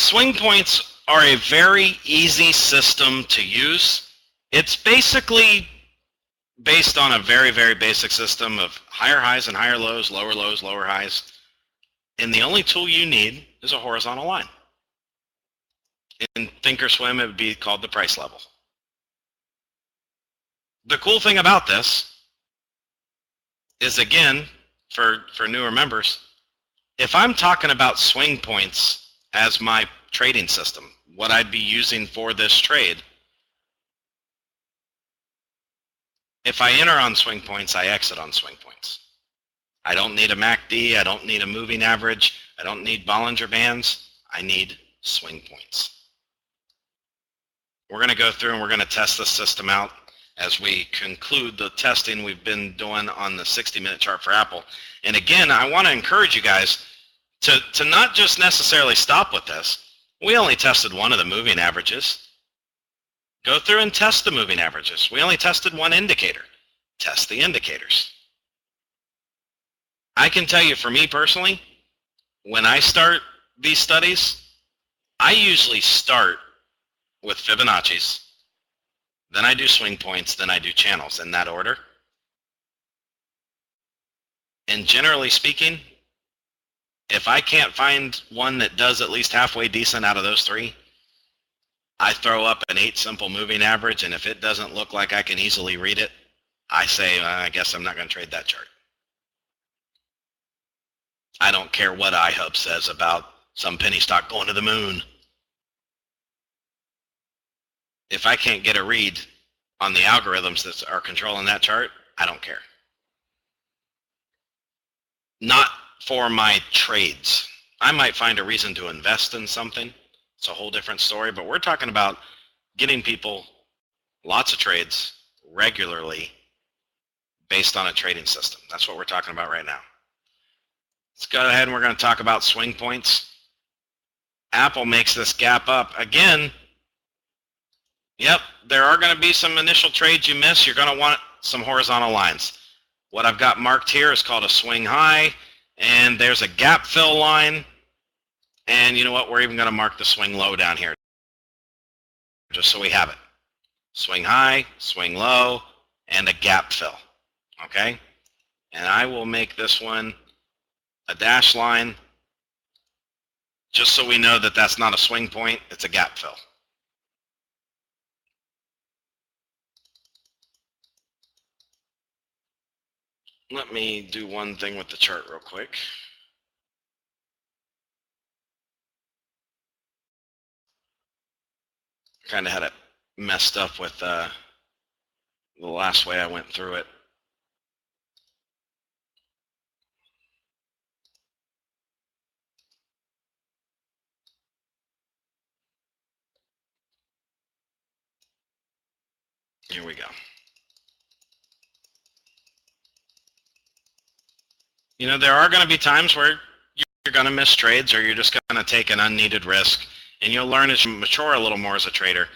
Swing points are a very easy system to use. It's basically based on a very, very basic system of higher highs and higher lows, lower highs. And the only tool you need is a horizontal line. In Thinkorswim, it would be called the price level. The cool thing about this is, again, for newer members, if I'm talking about swing points as my trading system, what I'd be using for this trade, if I enter on swing points, I exit on swing points. I don't need a MACD, I don't need a moving average, I don't need Bollinger Bands, I need swing points. We're going to go through and we're going to test this system out as we conclude the testing we've been doing on the 60-minute chart for Apple. And again, I want to encourage you guys to not just necessarily stop with this. We only tested one of the moving averages. Go through and test the moving averages. We only tested one indicator. Test the indicators. I can tell you, for me personally, when I start these studies, I usually start with Fibonacci's, then I do swing points, then I do channels in that order. And generally speaking, if I can't find one that does at least halfway decent out of those three, I throw up an 8 simple moving average, and if it doesn't look like I can easily read it, I say, I guess I'm not going to trade that chart. I don't care what iHub says about some penny stock going to the moon. If I can't get a read on the algorithms that are controlling that chart, I don't care. Not for my trades. I might find a reason to invest in something. It's a whole different story, but we're talking about getting people lots of trades regularly based on a trading system. That's what we're talking about right now. Let's go ahead and we're going to talk about swing points. Apple makes this gap up again. Yep, there are going to be some initial trades you miss. You're going to want some horizontal lines. What I've got marked here is called a swing high, and there's a gap fill line. And you know what? We're even going to mark the swing low down here, just so we have it. Swing high, swing low, and a gap fill. Okay? And I will make this one a dash line, just so we know that that's not a swing point, it's a gap fill. Let me do one thing with the chart real quick. Kind of had it messed up with the last way I went through it. Here we go. You know, there are going to be times where you're going to miss trades, or you're just going to take an unneeded risk, and you'll learn as you mature a little more as a trader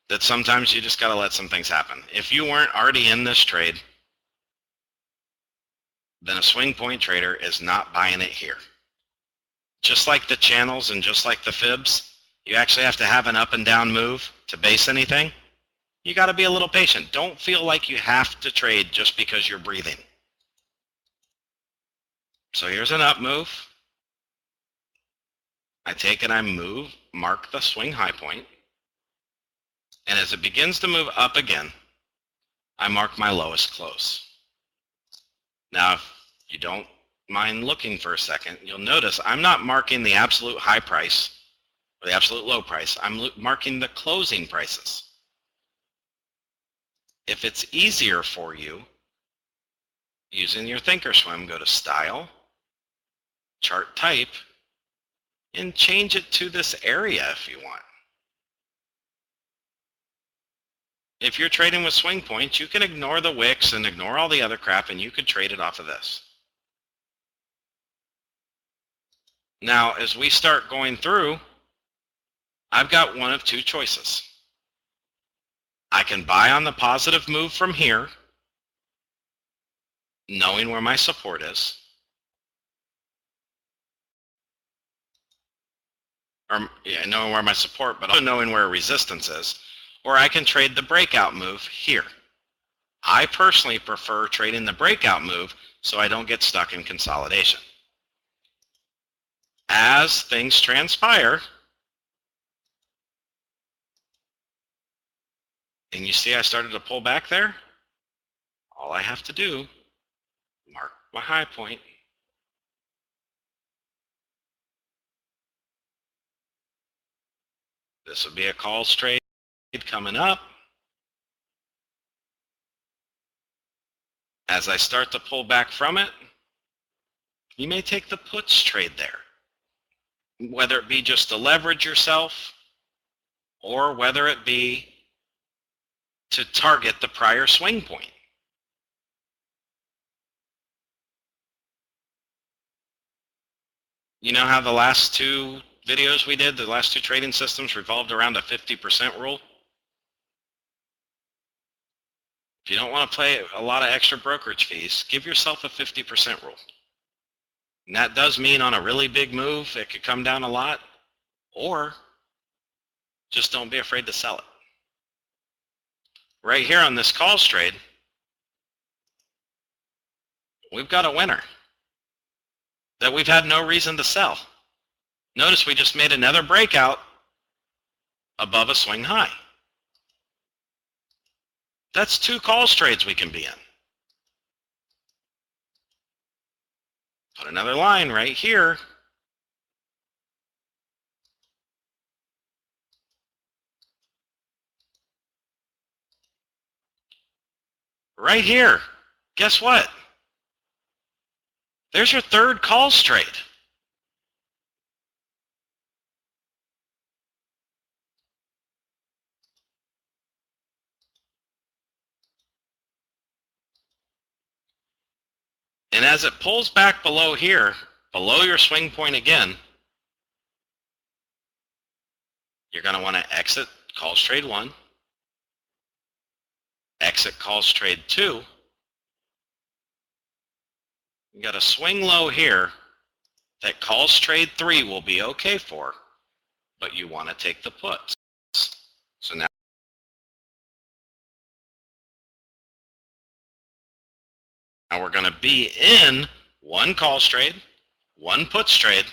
that sometimes you just got to let some things happen. If you weren't already in this trade, then a swing point trader is not buying it here. Just like the channels and just like the fibs, you actually have to have an up and down move to base anything. You got to be a little patient. Don't feel like you have to trade just because you're breathing. So here's an up move. I take and I move, mark the swing high point. And as it begins to move up again, I mark my lowest close. Now, if you don't mind looking for a second, you'll notice I'm not marking the absolute high price or the absolute low price. I'm marking the closing prices. If it's easier for you, using your Thinkorswim, go to Style, Chart Type, and change it to this area if you want. If you're trading with swing points, you can ignore the wicks and ignore all the other crap, and you could trade it off of this. Now, as we start going through, I've got one of two choices. I can buy on the positive move from here, knowing where my support is. or yeah, knowing where my support, but also knowing where resistance is. Or I can trade the breakout move here. I personally prefer trading the breakout move so I don't get stuck in consolidation. As things transpire, and you see I started to pull back there, all I have to do, mark my high point. This would be a calls trade coming up. As I start to pull back from it, you may take the puts trade there, whether it be just to leverage yourself or whether it be to target the prior swing point. You know how the last two videos we did, the last two trading systems revolved around a 50% rule? If you don't want to pay a lot of extra brokerage fees, give yourself a 50% rule. And that does mean on a really big move, it could come down a lot, or just don't be afraid to sell it. Right here on this calls trade, we've got a winner that we've had no reason to sell. Notice we just made another breakout above a swing high. That's two calls trades we can be in. Put another line right here. Right here. Guess what? There's your third calls trade. And as it pulls back below here, below your swing point again, you're going to want to exit calls trade 1, exit calls trade 2. You got a swing low here that calls trade 3 will be okay for, but you want to take the puts. So now we're going to be in one calls trade, one puts trade,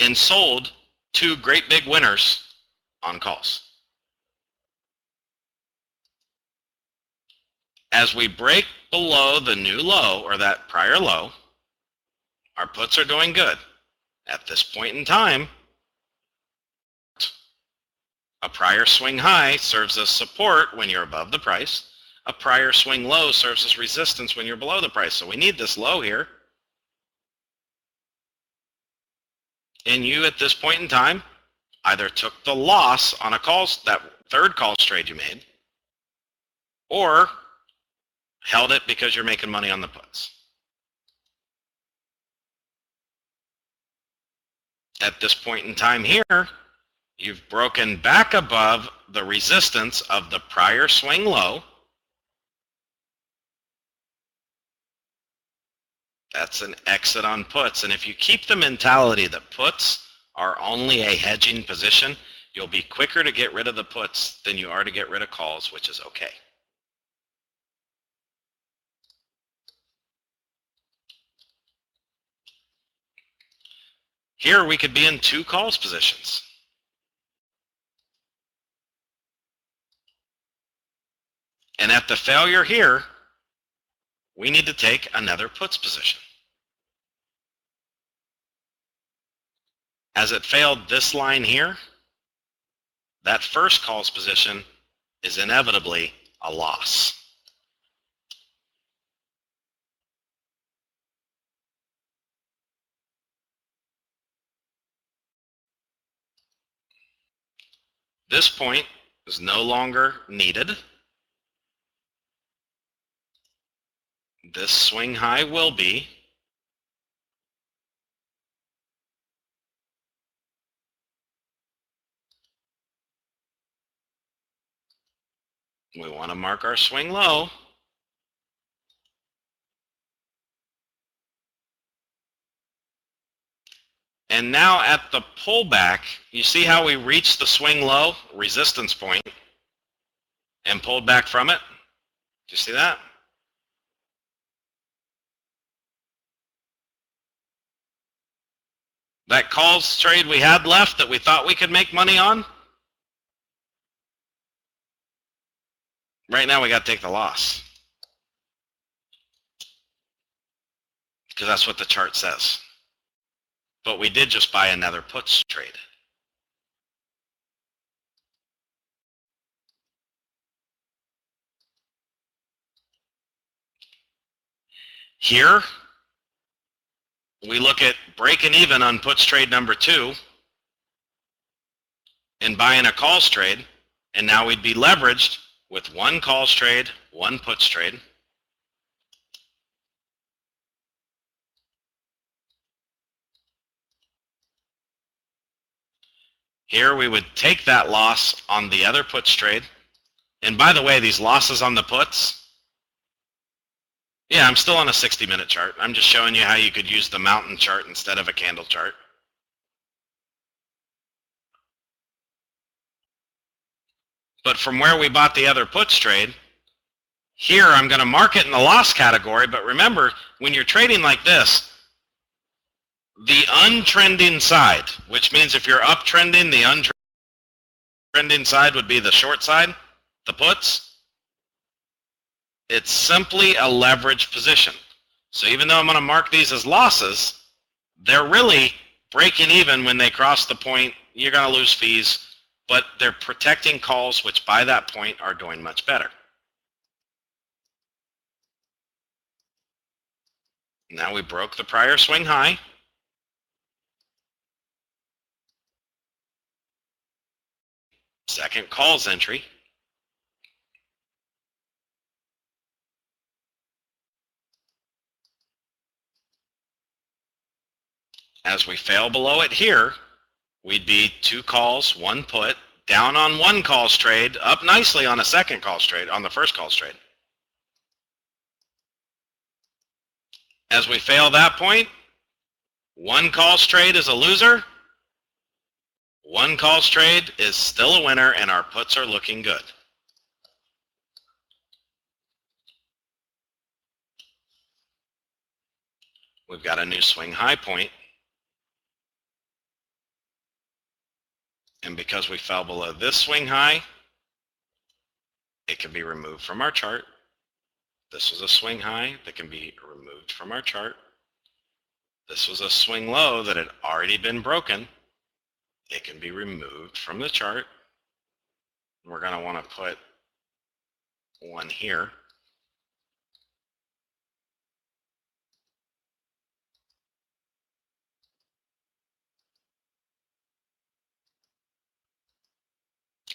and sold two great big winners on calls. As we break below the new low or that prior low, our puts are doing good. At this point in time, a prior swing high serves as support when you're above the price. A prior swing low serves as resistance when you're below the price. So we need this low here. And you at this point in time either took the loss on a calls, that third calls trade you made, or held it because you're making money on the puts. At this point in time here, you've broken back above the resistance of the prior swing low. That's an exit on puts. And if you keep the mentality that puts are only a hedging position, you'll be quicker to get rid of the puts than you are to get rid of calls, which is okay. Here we could be in two calls positions. And at the failure here, we need to take another puts position. As it failed this line here, that first calls position is inevitably a loss. This point is no longer needed. This swing high will be. We want to mark our swing low. And now at the pullback, you see how we reached the swing low, resistance point, and pulled back from it? Do you see that? That calls trade we had left that we thought we could make money on, right now we got to take the loss. Because that's what the chart says. But we did just buy another puts trade. Here, we look at breaking even on puts trade number 2 and buying a calls trade, and now we'd be leveraged with one calls trade, one puts trade. Here we would take that loss on the other puts trade. And by the way, these losses on the puts, yeah, I'm still on a 60-minute chart. I'm just showing you how you could use the mountain chart instead of a candle chart. But from where we bought the other puts trade, here I'm going to mark it in the loss category. But remember, when you're trading like this, the untrending side, which means if you're uptrending, the untrending side would be the short side, the puts. It's simply a leverage position. So even though I'm going to mark these as losses, they're really breaking even when they cross the point. You're going to lose fees, but they're protecting calls, which by that point are doing much better. Now we broke the prior swing high. Second calls entry. As we fail below it here, we'd be 2 calls, 1 put, down on 1 calls trade, up nicely on a second calls trade, on the first calls trade. As we fail that point, 1 calls trade is a loser, 1 calls trade is still a winner, and our puts are looking good. We've got a new swing high point. And because we fell below this swing high, it can be removed from our chart. This was a swing high that can be removed from our chart. This was a swing low that had already been broken. It can be removed from the chart. We're going to want to put one here.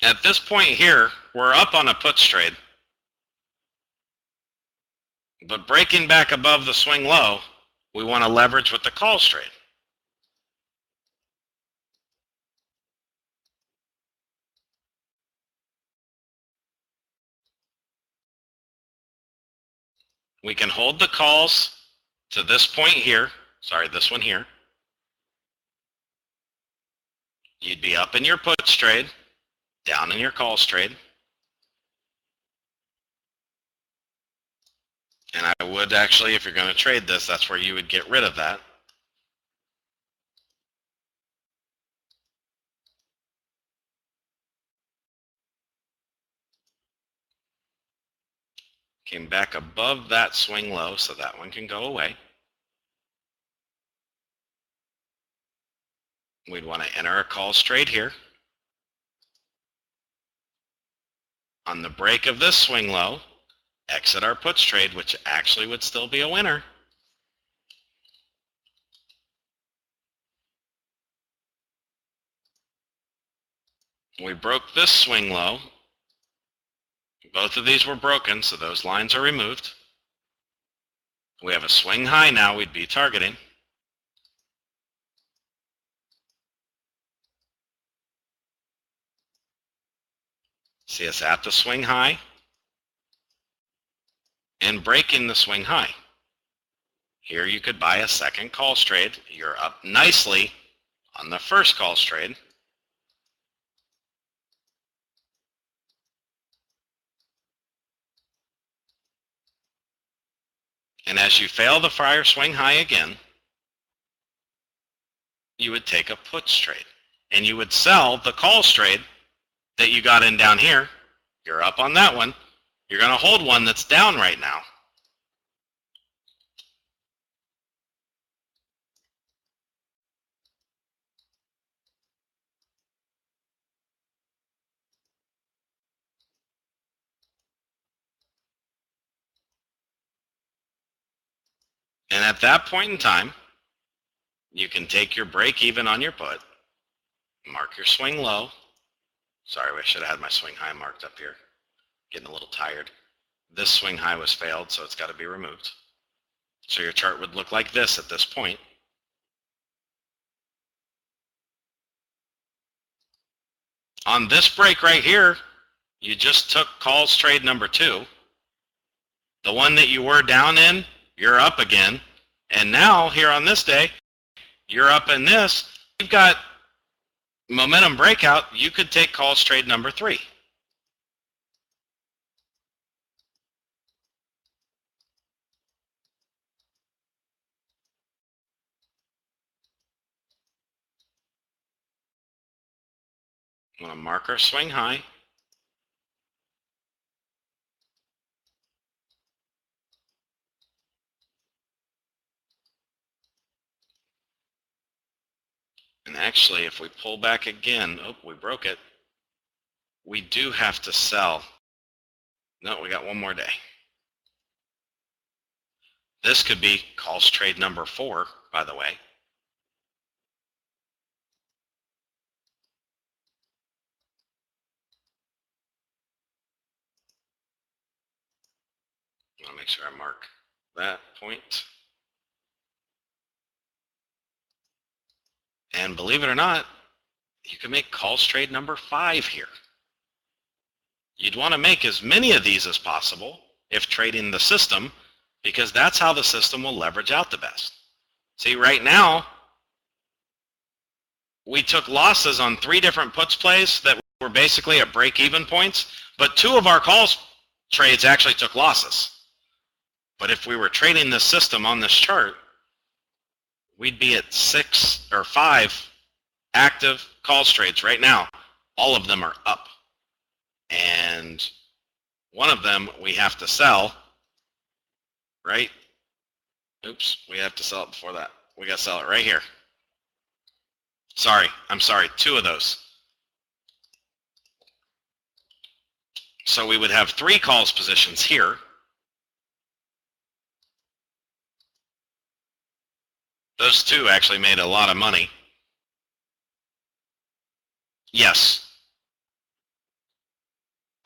At this point here, we're up on a puts trade. But breaking back above the swing low, we want to leverage with the calls trade. We can hold the calls to this point here. Sorry, this one here. You'd be up in your puts trade, down in your calls trade. And I would actually, if you're going to trade this, that's where you would get rid of that. Came back above that swing low, so that one can go away. We'd want to enter a calls trade here. On the break of this swing low, exit our puts trade, which actually would still be a winner. We broke this swing low. Both of these were broken, so those lines are removed. We have a swing high now we'd be targeting. See us at the swing high and breaking the swing high. Here you could buy a second calls trade. You're up nicely on the first calls trade, and as you fail the prior swing high again, you would take a puts trade, and you would sell the calls trade that you got in down here. You're up on that one. You're going to hold one that's down right now. And at that point in time, you can take your break even on your put, mark your swing low. Sorry, I should have had my swing high marked up here. Getting a little tired. This swing high was failed, so it's got to be removed. So your chart would look like this at this point. On this break right here, you just took calls trade number 2. The one that you were down in, you're up again. And now, here on this day, you're up in this. You've got momentum breakout. You could take calls trade number 3. I'm going to mark our swing high. And actually, if we pull back again, oh, we broke it. We do have to sell. No, we got one more day. This could be calls trade number 4, by the way. I want to make sure I mark that point. And believe it or not, you can make calls trade number 5 here. You'd want to make as many of these as possible if trading the system, because that's how the system will leverage out the best. See, right now, we took losses on 3 different puts plays that were basically at break-even points, but 2 of our calls trades actually took losses. But if we were trading this system on this chart, we'd be at 6 or 5 active calls trades right now. All of them are up. And one of them we have to sell, right? Oops, we have to sell it before that. We got to sell it right here. Sorry, I'm sorry, 2 of those. So we would have 3 calls positions here. Those 2 actually made a lot of money. Yes.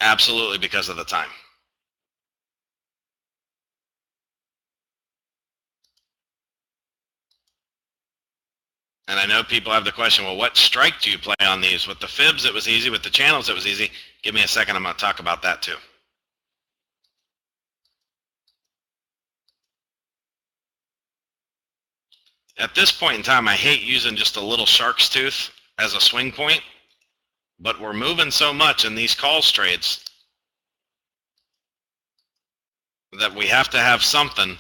Absolutely, because of the time. And I know people have the question, well, what strike do you play on these? With the fibs, it was easy. With the channels, it was easy. Give me a second. I'm going to talk about that too. At this point in time, I hate using just a little shark's tooth as a swing point, but we're moving so much in these calls trades that we have to have something,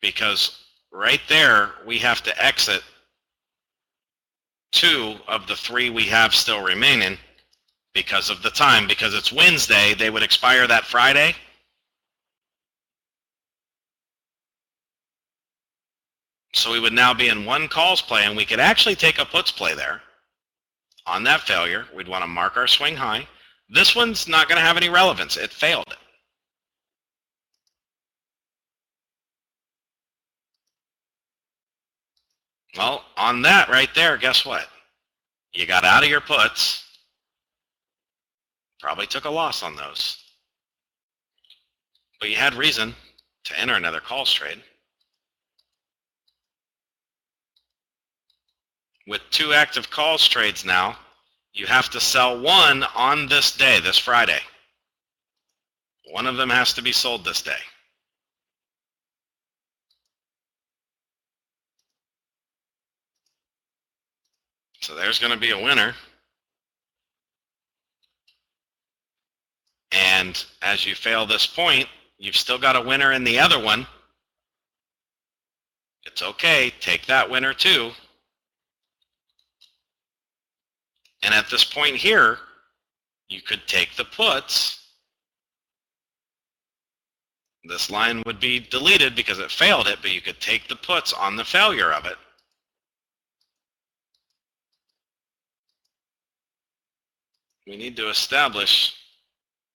because right there, we have to exit 2 of the 3 we have still remaining because of the time. Because it's Wednesday, they would expire that Friday. So we would now be in 1 calls play, and we could actually take a puts play there. On that failure, we'd want to mark our swing high. This one's not going to have any relevance. It failed. Well, on that right there, guess what? You got out of your puts. Probably took a loss on those. But you had reason to enter another calls trade. With 2 active calls trades now, you have to sell 1 on this day, this Friday. One of them has to be sold this day. So there's going to be a winner. And as you fail this point, you've still got a winner in the other one. It's okay, take that winner too. And at this point here, you could take the puts. This line would be deleted because it failed it, but you could take the puts on the failure of it. We need to establish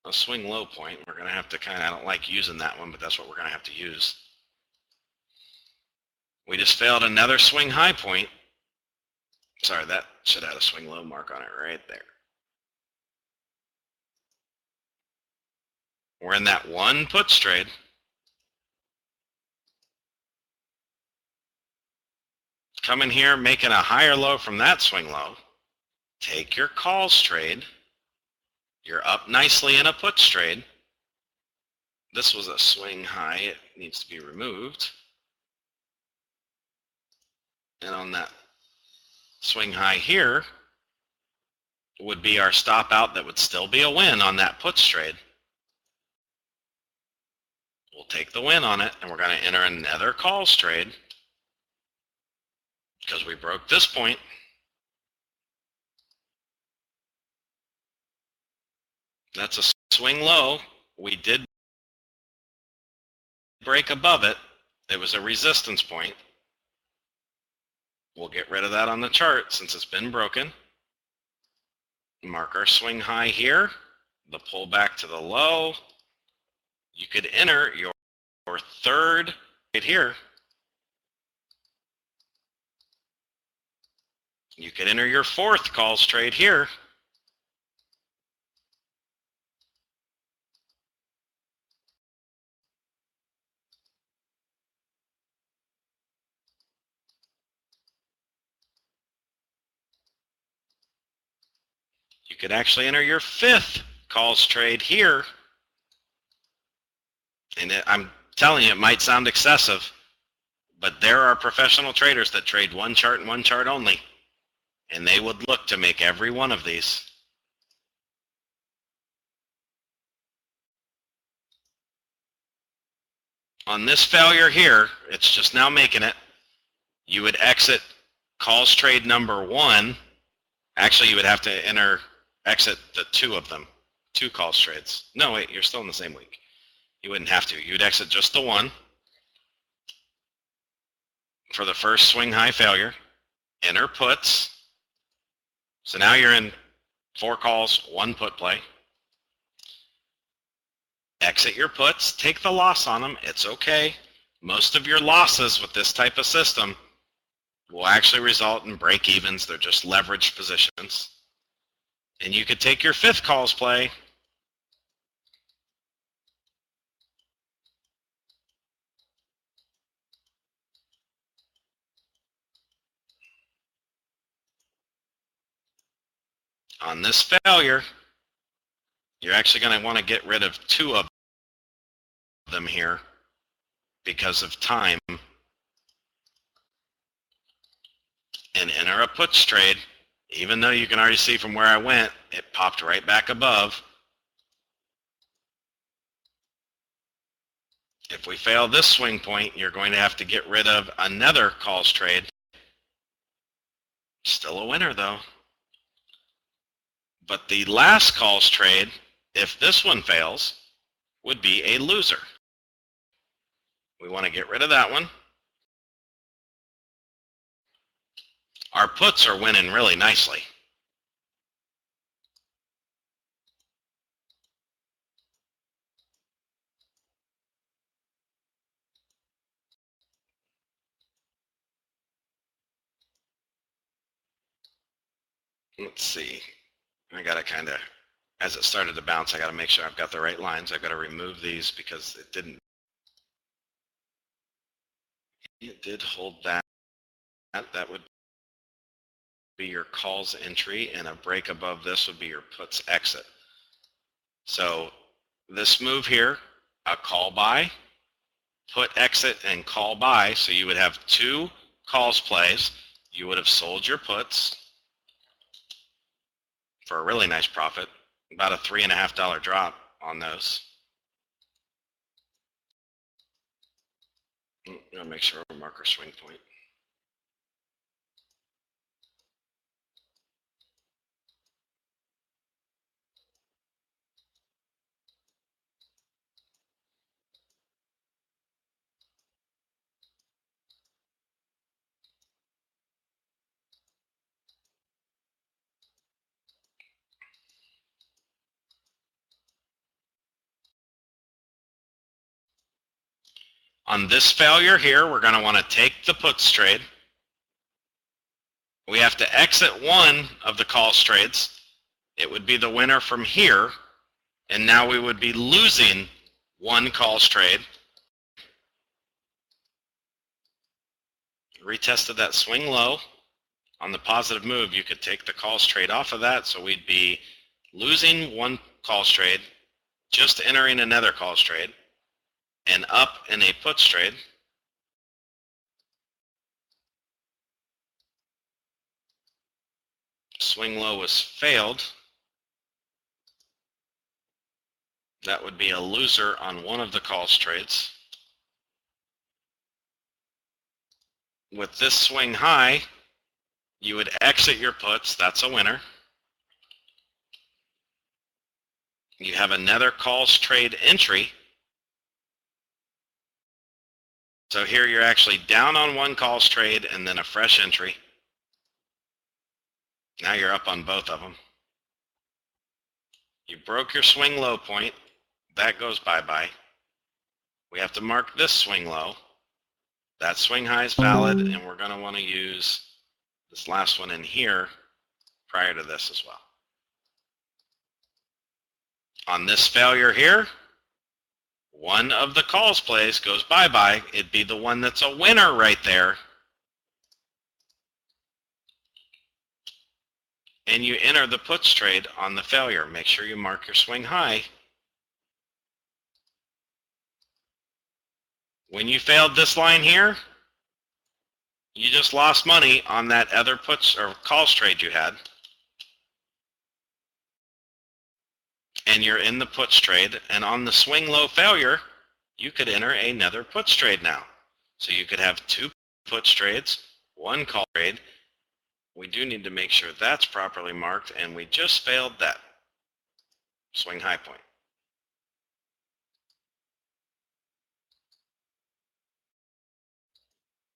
a swing low point. We're going to have to I don't like using that one, but that's what we're going to have to use. We just failed another swing high point. Sorry, that should have a swing low mark on it right there. We're in that one puts trade. Come in here, making a higher low from that swing low. Take your calls trade. You're up nicely in a puts trade. This was a swing high. It needs to be removed. And on that swing high here would be our stop out that would still be a win on that puts trade. We'll take the win on it, and we're going to enter another calls trade because we broke this point. That's a swing low. We did break above it. It was a resistance point. We'll get rid of that on the chart since it's been broken. Mark our swing high here, the pullback to the low. You could enter your third right here. You could enter your fourth calls trade here. You could actually enter your fifth calls trade here. And I'm telling you, it might sound excessive, but there are professional traders that trade one chart and one chart only. And they would look to make every one of these. On this failure here, it's just now making it. You would exit calls trade number one. Actually, you would have to exit the two of them. Two calls trades. No, wait, you're still in the same week. You wouldn't have to. You'd exit just the one for the first swing high failure. Enter puts. So now you're in 4 calls, 1 put play. Exit your puts. Take the loss on them. It's okay. Most of your losses with this type of system will actually result in break-evens. They're just leveraged positions. And you could take your 5th calls play. On this failure, you're actually going to want to get rid of 2 of them here because of time. And enter a puts trade. Even though you can already see from where I went, it popped right back above. If we fail this swing point, you're going to have to get rid of another calls trade. Still a winner though. But the last calls trade, if this one fails, would be a loser. We want to get rid of that one. Our puts are winning really nicely. Let's see. I got to kind of, as it started to bounce, I got to make sure I've got the right lines. I've got to remove these because it didn't. It did hold that. That would be your calls entry, and a break above this would be your puts exit. So this move here, a call buy, put exit, and call buy. So you would have 2 calls plays. You would have sold your puts. for a really nice profit, about a $3.50 drop on those. I'll make sure we mark our swing point. On this failure here, we're going to want to take the puts trade. We have to exit one of the calls trades. It would be the winner from here, and now we would be losing one calls trade. Retested that swing low. On the positive move, you could take the calls trade off of that, so we'd be losing one calls trade, just entering another calls trade, and up in a puts trade. Swing low was failed. That would be a loser on one of the calls trades. With this swing high, you would exit your puts. That's a winner. You have another calls trade entry. So here you're actually down on one calls trade and then a fresh entry. Now you're up on both of them. You broke your swing low point. That goes bye-bye. We have to mark this swing low. That swing high is valid, and we're going to want to use this last one in here prior to this as well. On this failure here, one of the calls plays goes bye-bye. It'd be the one that's a winner right there. And you enter the puts trade on the failure. Make sure you mark your swing high. When you failed this line here, you just lost money on that other puts or calls trade you had. And you're in the puts trade. And on the swing low failure, you could enter another puts trade now. So you could have two puts trades, one call trade. We do need to make sure that's properly marked, and we just failed that swing high point.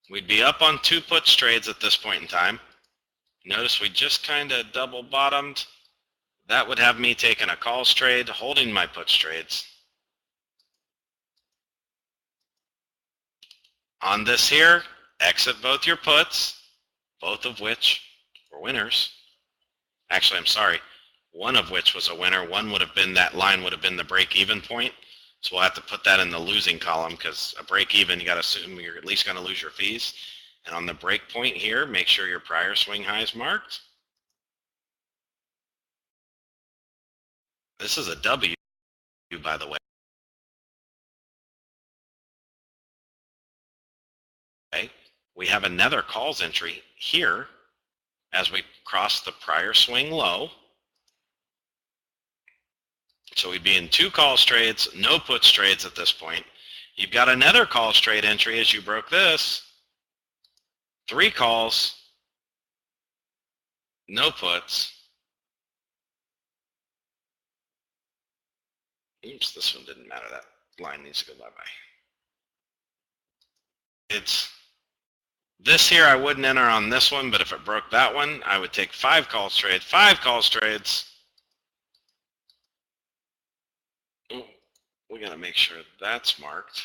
We'd be up on two puts trades at this point in time. Notice we just kind of double bottomed. That would have me taking a calls trade, holding my puts trades. On this here, exit both your puts, both of which were winners. Actually, I'm sorry, one of which was a winner. One would have been, that line would have been the break-even point. So we'll have to put that in the losing column, because a break-even, you got to assume you're at least going to lose your fees. And on the break point here, make sure your prior swing high is marked. This is a W, by the way. Okay. We have another calls entry here as we cross the prior swing low. So we'd be in two calls trades, no puts trades at this point. You've got another calls trade entry as you broke this. Three calls, no puts. Oops, this one didn't matter. That line needs to go bye-bye. It's this here I wouldn't enter on this one, but if it broke that one, I would take five calls trades. Ooh, we got to make sure that's marked.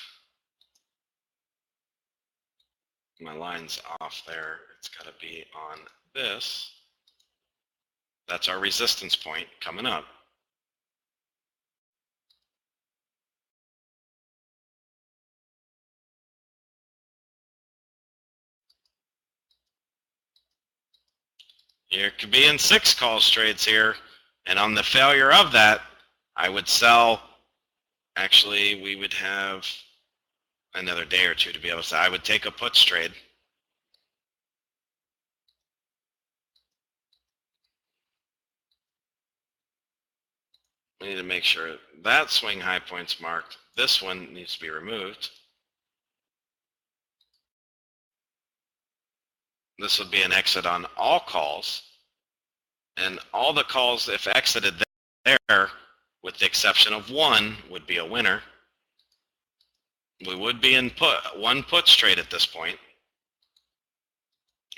My line's off there. It's got to be on this. That's our resistance point coming up. You could be in six calls trades here, and on the failure of that, I would sell. Actually, we would have another day or two to be able to say, I would take a puts trade. we need to make sure that swing high point's marked. This one needs to be removed. This would be an exit on all calls. And all the calls, if exited there, with the exception of one, would be a winner. We would be in one puts trade at this point.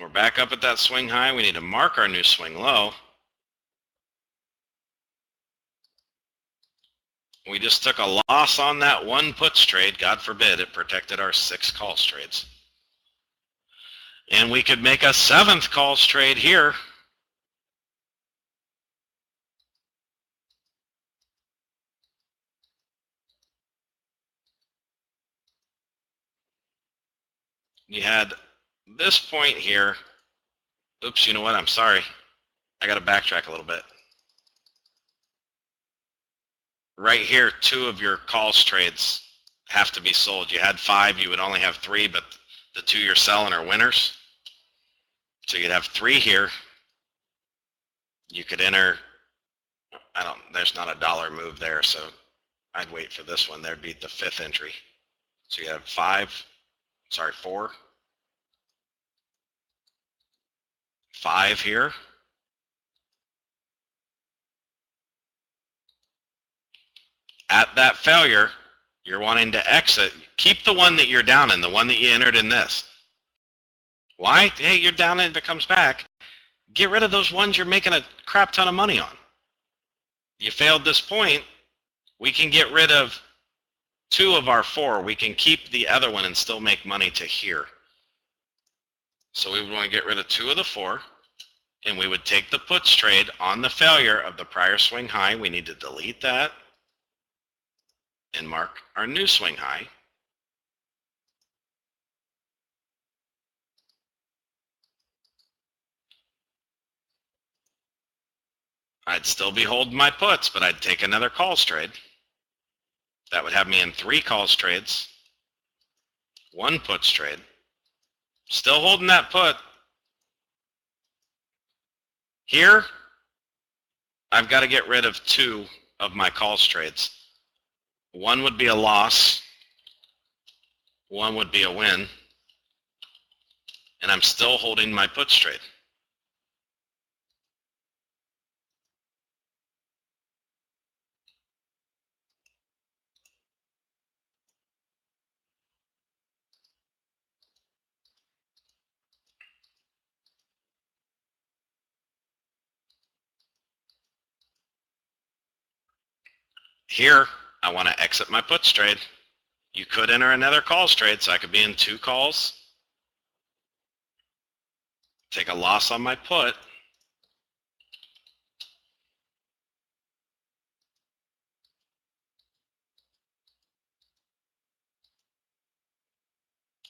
We're back up at that swing high. We need to mark our new swing low. We just took a loss on that one puts trade. God forbid it protected our 6 calls trades. And we could make a 7th calls trade here. You had this point here. Oops, you know what? I'm sorry. I got to backtrack a little bit. Right here, 2 of your calls trades have to be sold. You had 5, you would only have 3, but the 2 you're selling are winners. So you'd have 3 here. You could enter, there's not a dollar move there, so I'd wait for this one. There'd be the 5th entry. So you have 4. 5 here. At that failure, you're wanting to exit. Keep the one that you're down in, the one that you entered in this. Why? Hey, you're down in, if it comes back. Get rid of those ones you're making a crap ton of money on. You failed this point. We can get rid of 2 of our 4. We can keep the other one and still make money to here. So we would want to get rid of 2 of the 4. And we would take the puts trade on the failure of the prior swing high. We need to delete that and mark our new swing high. I'd still be holding my puts, but I'd take another calls trade. That would have me in 3 calls trades, 1 puts trade. Still holding that put. Here, I've got to get rid of 2 of my calls trades. 1 would be a loss. 1 would be a win. And I'm still holding my puts trade. Here, I want to exit my puts trade. You could enter another calls trade, so I could be in 2 calls. Take a loss on my put.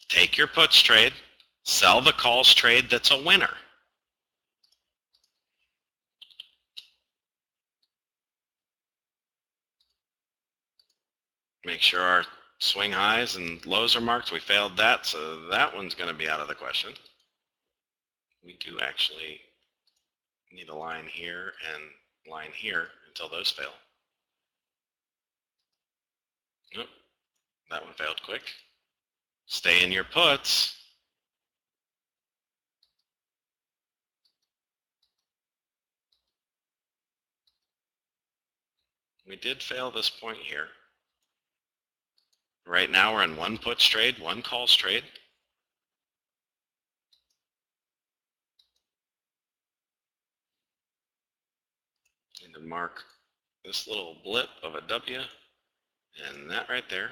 Take your puts trade. Sell the calls trade that's a winner. Make sure our swing highs and lows are marked. We failed that, so that one's going to be out of the question. We do actually need a line here and line here until those fail. Nope, that one failed quick. Stay in your puts. We did fail this point here. Right now we're in 1 puts trade, 1 calls trade. Need to mark this little blip of a W and that right there.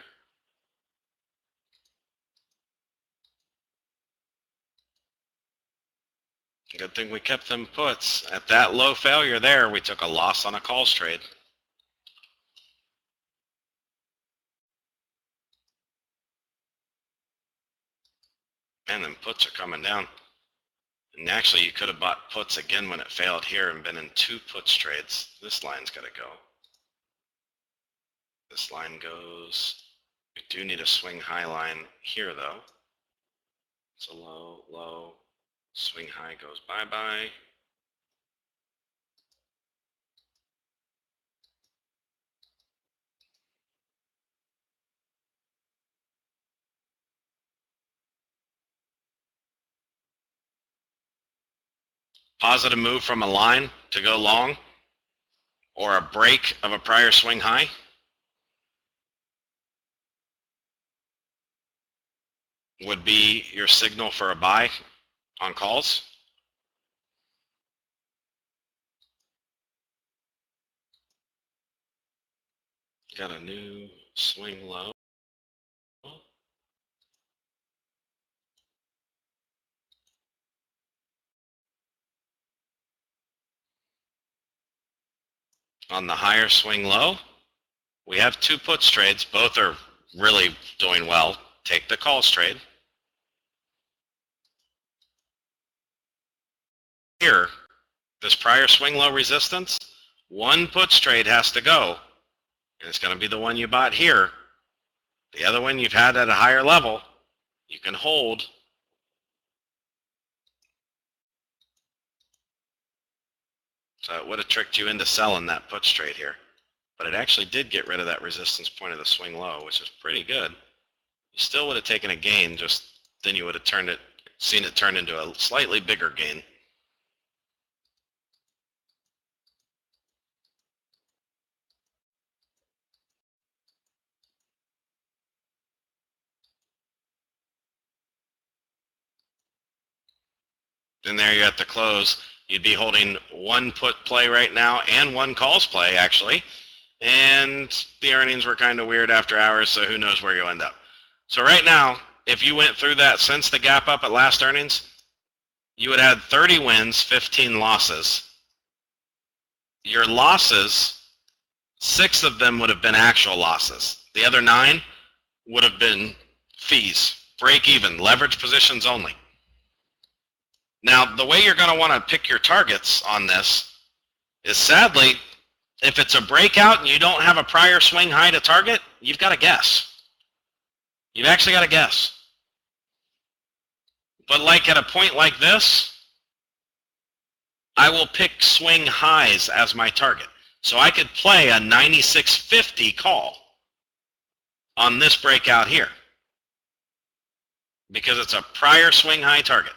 Good thing we kept them puts. At that low failure there, we took a loss on a calls trade. Man, them puts are coming down. And actually, you could have bought puts again when it failed here and been in 2 puts trades. This line's got to go. This line goes. We do need a swing high line here, though. It's a low, low. Swing high goes bye-bye. positive move from a line to go long, or a break of a prior swing high, would be your signal for a buy on calls. Got a new swing low. On the higher swing low, we have two puts trades. Both are really doing well. Take the calls trade. Here, this prior swing low resistance, one puts trade has to go. And it's going to be the one you bought here. The other one you've had at a higher level, you can hold. So it would have tricked you into selling that puts trade here. But it actually did get rid of that resistance point of the swing low, which is pretty good. You still would have taken a gain, just then you would have seen it turn into a slightly bigger gain. And there you're at the close. You'd be holding one put play right now and one calls play, actually. And the earnings were kind of weird after hours, so who knows where you'll end up. So right now, if you went through that since the gap up at last earnings, you would have had 30 wins, 15 losses. Your losses, 6 of them would have been actual losses. The other 9 would have been fees, break even, leverage positions only. Now, the way you're going to want to pick your targets on this is, sadly, if it's a breakout and you don't have a prior swing high to target, you've got to guess. You've actually got to guess. But like at a point like this, I will pick swing highs as my target. So I could play a 96.50 call on this breakout here because it's a prior swing high target.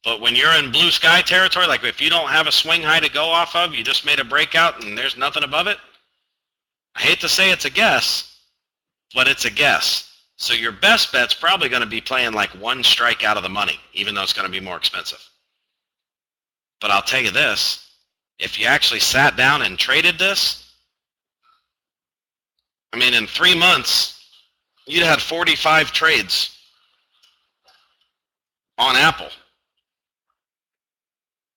But when you're in blue sky territory, like if you don't have a swing high to go off of, you just made a breakout and there's nothing above it, I hate to say it's a guess, but it's a guess. So your best bet's probably going to be playing like one strike out of the money, even though it's going to be more expensive. But I'll tell you this, if you actually sat down and traded this, I mean, in 3 months, you'd had 45 trades on Apple.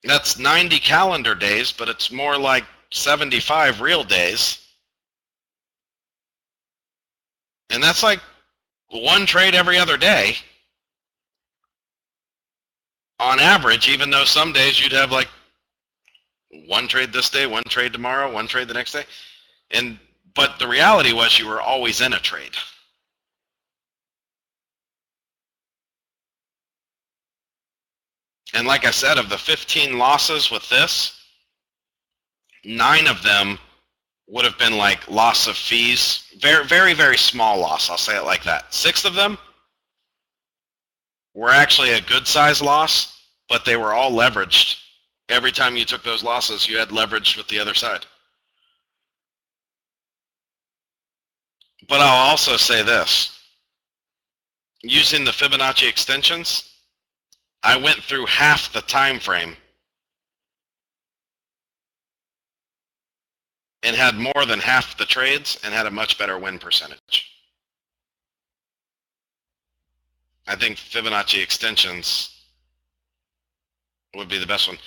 That's 90 calendar days, but it's more like 75 real days. And that's like one trade every other day on average, even though some days you'd have like one trade this day, one trade tomorrow, one trade the next day. But the reality was you were always in a trade. And like I said, of the 15 losses with this, 9 of them would have been like loss of fees. Very, very, very small loss. I'll say it like that. 6 of them were actually a good size loss, but they were all leveraged. Every time you took those losses, you had leverage with the other side. But I'll also say this. Using the Fibonacci extensions, I went through half the time frame and had more than half the trades and had a much better win percentage. I think Fibonacci extensions would be the best one.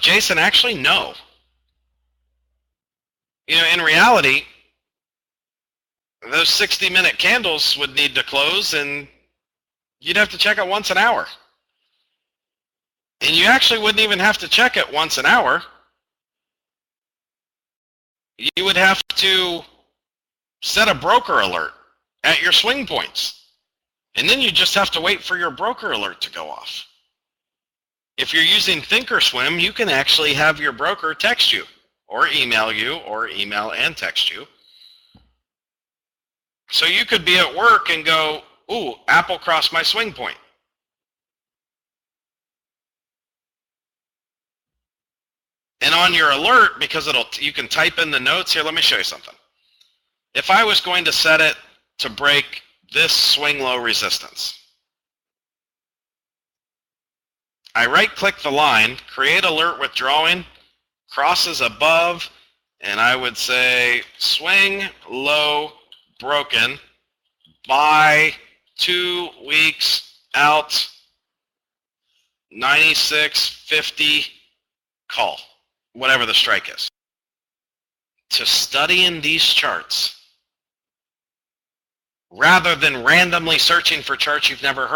Jason, actually, no. You know, in reality, those 60-minute candles would need to close, and you'd have to check it once an hour. And you actually wouldn't even have to check it once an hour. You would have to set a broker alert at your swing points. And then you just have to wait for your broker alert to go off. If you're using Thinkorswim, you can actually have your broker text you or email and text you. So you could be at work and go, ooh, Apple crossed my swing point. And on your alert, because you can type in the notes here, let me show you something. If I was going to set it to break this swing low resistance, I right-click the line, create alert withdrawing, crosses above, and I would say swing low broken by 2 weeks out, 96.50 call, whatever the strike is. To study in these charts, rather than randomly searching for charts you've never heard